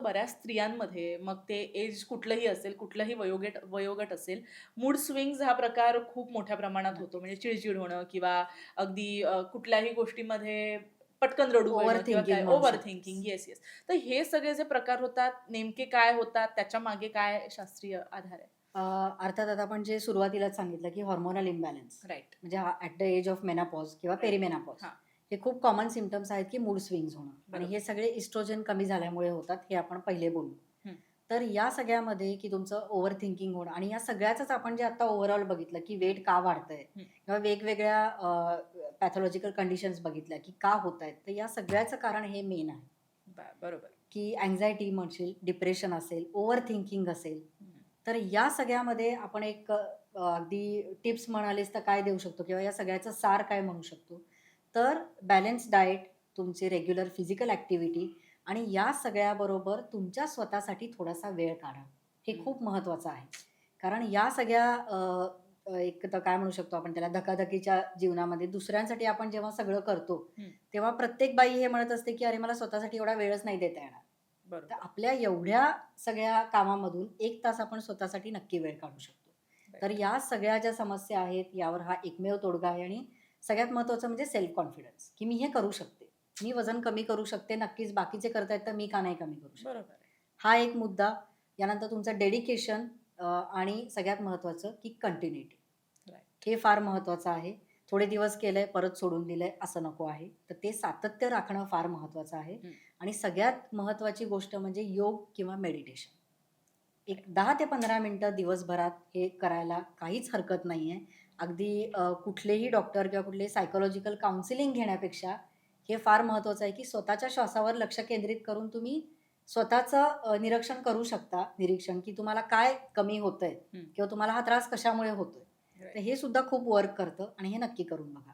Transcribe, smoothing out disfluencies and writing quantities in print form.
बऱ्याच स्त्रियांमध्ये मग ते एज कुठलंही असेल, कुठलंही वयोगट असेल, मूड स्विंग्स हा प्रकार खूप मोठ्या प्रमाणात होतो. म्हणजे नक्कीच. चिड होणं किंवा अगदी कुठल्याही गोष्टीमध्ये पटकन रडू ओव्हर येणं किंवा काय थिंकिंग म्हणू ओव्हर शकतेस. थिंकिंग. Yes, yes. तर हे सगळे जे प्रकार होतात, नेमके काय होतात? त्याच्यामागे काय शास्त्रीय आधार आहे? अर्थात आता आपण जे सुरुवातीलाच सांगितलं, की हार्मोनल इम्बॅलन्स राइट. म्हणजे at the age of menopause किंवा राइट. पेरिमेनोपॉज हां, हे खूप कॉमन सिम्प्टम्स आहेत, की मूड स्विंग्स होणं आणि हे बरोबर. सगळे इस्ट्रोजन कमी झाल्यामुळे होतात, हे आपण पहिले बोललो. हं, तर या सगळ्यामध्ये, की तुमचं ओव्हर थिंकिंग होणं आणि या सगळ्याचंच आपण जे आता ओव्हरऑल बघितलं, की वेट का वाढतंय हं. किंवा वेगवेगळ्या पॅथॉलॉजिकल कंडिशन्स बघितल्या, की का होतायत. तर या सगळ्याचं कारण हे मेन आहे, बरोबर. की अँक्झायटी म्हणशील, डिप्रेशन असेल, ओव्हर थिंकिंग असेल. हं, तर या सगळ्यामध्ये आपण एक अगदी टिप्स म्हणालीस तर काय देऊ शकतो किंवा या सगळ्याचं सार काय म्हणू शकतो? तर बॅलन्स डाएट, तुमची रेग्युलर फिजिकल ॲक्टिव्हिटी आणि या सगळ्याबरोबर तुमच्या स्वतःसाठी थोडासा वेळ काढा. हे हं. खूप महत्त्वाचं आहे. कारण या सगळ्या एक तर काय म्हणू शकतो आपण त्याला धकाधकीच्या जीवनामध्ये दुसऱ्यांसाठी आपण जेव्हा सगळं करतो, हं, तेव्हा प्रत्येक बाई हे म्हणत असते, की "अरे मला स्वतःसाठी एवढा वेळच नाही देता येणार." तर बरोबर. आपल्या एवढ्या सगळ्या कामामधून 1 तास आपण स्वतःसाठी नक्की वेळ काढू शकतो. तर राइट. या सगळ्या ज्या समस्या आहेत, यावर हा एकमेव तोडगा आहे आणि सगळ्यात महत्त्वाचं म्हणजे सेल्फ कॉन्फिडन्स, की मी हे करू शकते. मी वजन कमी करू शकते. नक्कीच बाकीचे करतायत, तर मी का नाही कमी करू शकत? बरोबर आहे. हा एक मुद्दा. यानंतर तुमचं डेडिकेशन आणि सगळ्यात महत्त्वाचं की कंटिन्यूटी. राइट. हे फार महत्त्वाचं आहे. थोडे दिवस केलंय, परत सोडून दिलंय असं नको आहे. तर ते सातत्य राखणं फार महत्त्वाचं आहे हं, आणि सगळ्यात महत्त्वाची गोष्ट म्हणजे योग किंवा मेडिटेशन. एक राइट. 10 ते 15 मिनिटं दिवसभरात हे करायला काहीच हरकत नाहीये. अगदी कुठलेही डॉक्टर किंवा कुठलेही सायकॉलॉजिकल काउन्सिलिंग घेण्यापेक्षा हे फार महत्त्वाचं आहे, की स्वतःच्या श्वासावर लक्ष केंद्रित करून तुम्ही स्वतःचं निरीक्षण करू शकता. निरीक्षण, की तुम्हाला काय कमी होतंय हं, किंवा तुम्हाला हा त्रास कशामुळे होतोय. तर राइट. हे सुद्धा खूप वर्क करतं आणि हे नक्की करून बघा.